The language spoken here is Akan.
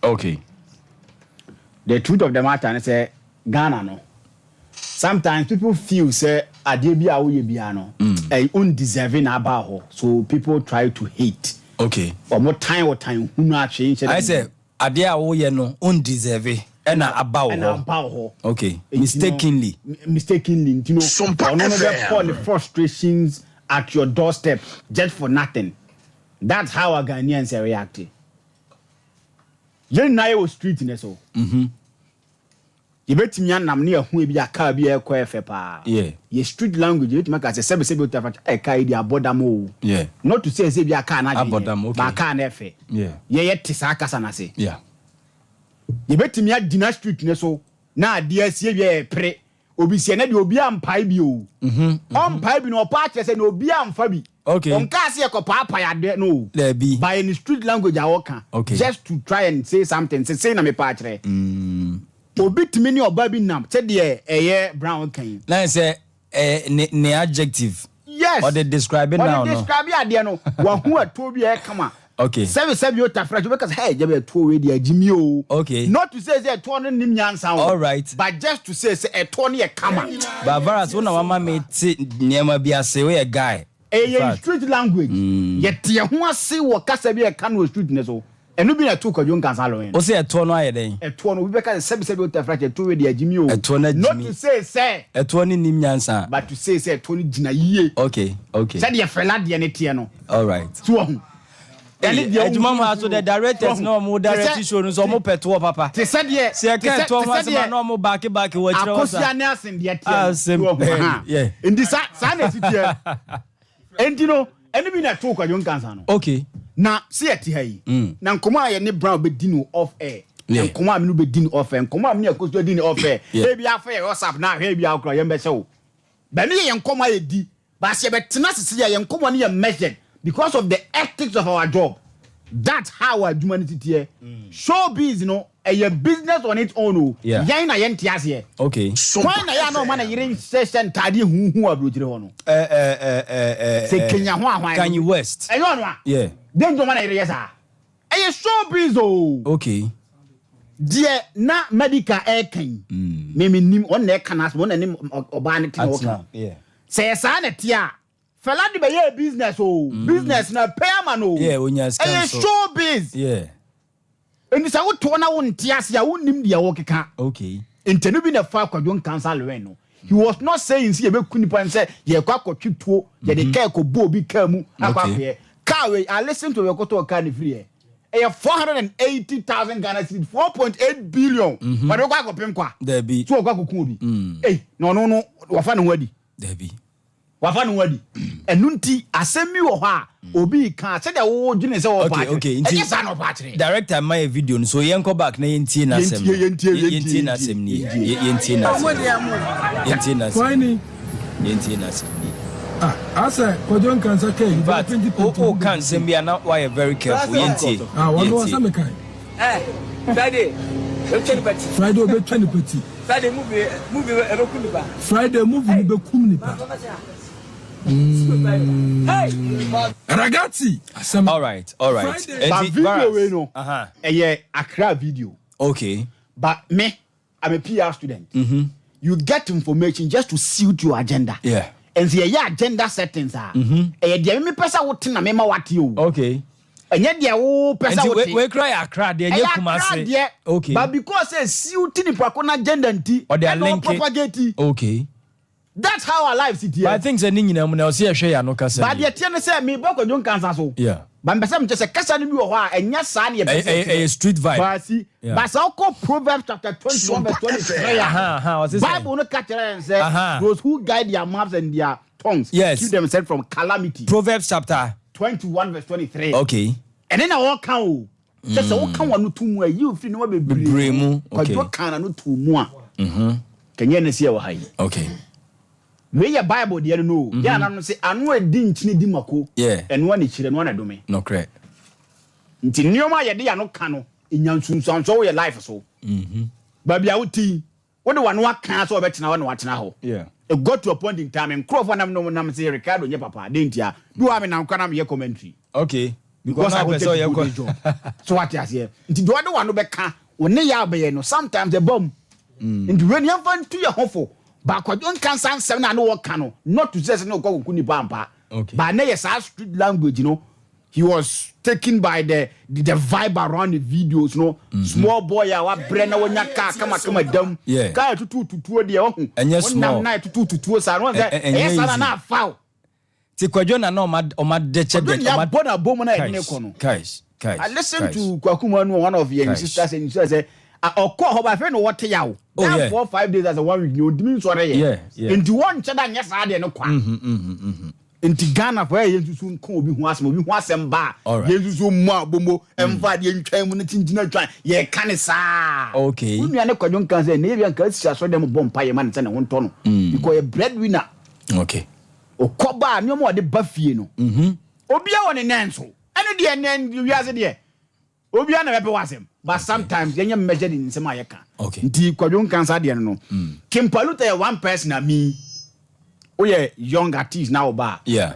Okay. The truth of the matter is say Ghana no. Sometimes people feel say adebia wo ye bia no undeserving about so people try to hate. Okay. Or more time hunu atwe. I say adea wo ye no undeserving and about okay. Mistakenly, you know, SOMPA for the frustrations at your doorstep just for nothing. That's how our Ghanaians are reacting. You know, street in so. You bet me and I'm near who be a car be a pa. Yeah. Ye street language, you make us a 7 a car idea bodamo. Yeah. Not to say be a car bodam, okay. But can efe. Yeah. Ye tisaka sanase. Yeah. You bet me at dinner street in so. Na dear see pre. Obi se na de obi ampai bi o. Ampai bi no pa che se na obi amfa bi. Okay. On ka se papa ya de no. There be. By any street language I work. Okay. Just to try and say something. Say na me pa kire. Obi timi ni oba bi nam. Che de eye brown kan. Na say ne adjective. Yes. Or they describe it now. Or they describe it there no. Wa hu ato bi e kama. Okay. Seven you ta fresh because hey je to we there Jimmy o. Okay. Not to say say to no nim nyansa. All right. But just to say say to no e kama. But varas when mama me niema bi ase we a guy. Street language. Yet ye ho ase wo kasa bi e ka no street ne so. Enu bi na to kwadwo nkansa lo en. O say eto no ayeden. Eto no we be ka seven you ta fresh to we there Jimmy o. Eto na Not to say eto ni nim nyansa. But to say eto ni gina yie. Okay. Okay. Say de fela de ne tie no. All right. So Ejumama so the directors no mo direct show no so mo peto papa. Te said ye. Se can to once man no mo back wo kire wo sa. Akosia na asen de tie. Yeah. Indi sa na sitie. Enti no enu bi na to kwadwo nkansa no. Okay. Na se yeti ha yi. Na nkomo aye ne brown be di no off air. Nkomo am no be di no off air. Nkomo am ne akosia di no off air. E bi afa WhatsApp na hwe bi akora ye mbese wo. Ba ne ye nkomo aye di. Ba se be tena sisi ye nkomo ne ye measured. Because of the ethics of our job. That's how our humanity here. Showbiz, you know, a business on its own. Yeah. Yana yentias here. Okay. Why na ya no man a yerin session tadi hu abrojire ho no. Say Kenya ho ahwan. Kanye West. Eyo no. Yeah. Dem do man a yere sa. Eye showbiz o. Okay. Die na medical air kan. Me nim on na kan as mo na nim oba ne tin wo kan. Yeah. Say sa na tia. Fela de be ye business o. Business na pay man o. Yeah, onya scam. Eye showbiz. Yeah. Eni sa wo to na wo ntiase ya wo nim dia wo keka. Okay. Intenu bi na fa kwadwo cancer lo no. He was not saying see e be kunipa and say ye kwa kotwituo ye de ka ko bo bi ka mu akwa ye. Car we I listen to your koto car ni free e 480,000 Ghana cedis 4.8 billion. But we kwa pem kwa. There be. So kwa kokun bi. Eh no wa fa no wadi. There be. Wafa no wadi enunti asemi wo ho a obi kan se de wo dwene se wo pa okay nti director my video so yenko back na yentie na sem yentie na sem ni yentie na sem asa kodon kan sa kai but o kan sem bia na why very careful yentie wano sa me kai Friday obe 20 peti Friday movie ebe kum nipa Friday movie be kum nipa Ragazzi. All right. But video we know. Accra video. Okay. But me, I'm a PR student. You get information just to suit your agenda. Yeah. And the agenda settings are. And me person what na me ma what you. Okay. And yet there wo person what. We cry Accra there you Kumasi. Okay. But because say suit ni pakona agenda nti. Or they are linked. Propagate. Okay. That's how our lives sit here. But I think say ni nyina mu na o se hwe ya no kasa. But the tiene say me boko jon kansa so. Yeah. But me say me say kasa ni bi wo ho a enya sa na a street vibe. But see, but so called Proverbs chapter 21 verse 23. Bible no catch and say those who guide their mouths and their tongues keep themselves from calamity. Proverbs chapter 21 verse 23. Okay. And then I walk out. Just say what can one to mu you fit no be bremu. Okay. What can no to mu a. Can you see how high? Okay. We your Bible there no. Yeah, na no say anu edi nchini di mako. Yeah. Enu na chire no na dome. No correct. Nti nioma ye de ya no ka no enyansunsun so your life so. Ba bia wuti. Wo de wano aka so obetena wo na watena ho. Yeah. It got to a point in time and crop for nam say Ricardo nye papa dentia. Do am na nkwa na me commentary. Okay. because I will take a good job. So what you say? Nti do one no be ka one ya be no sometimes the bomb. Nti when you fan to your hofo ba kwadon kan san 7 na no work no not to say no go kuni bampa. Okay. But na yes street language, you know. He was taken by the vibe around the videos, you know. Small boy, our brain, our car, come down. Yeah. Guy to the own. And yes, small. Night to so I want that. Yes, I na foul. Ti kwadwona na o ma de che de o ma bona bomo na edine kono. Guys. I listened to Kwakuma one of your sisters and she said, "Okọ ho ba fe no what yawo." That 4 5 days as a 1 week, you dimi so re. Yeah. Into one chada nya sa de no kwa. Inti Ghana for yensusu nko obi ho asem ba yensusu mu abomo emfa de ntwan mu ne tintina twan ye kane saa okay unua ne kwadon kan say ne bia kan sia so dem bom pa ye man tane wonto no because a breadwinner okay okoba ne mo de ba fie no obi a woni nanso ene de nen wiase de obi a na be wasem but sometimes yenye measure in nsem ayeka nti kwadon kan sa de no Kimpaluta one person na me. Oh yeah, young artist now, ba. Yeah.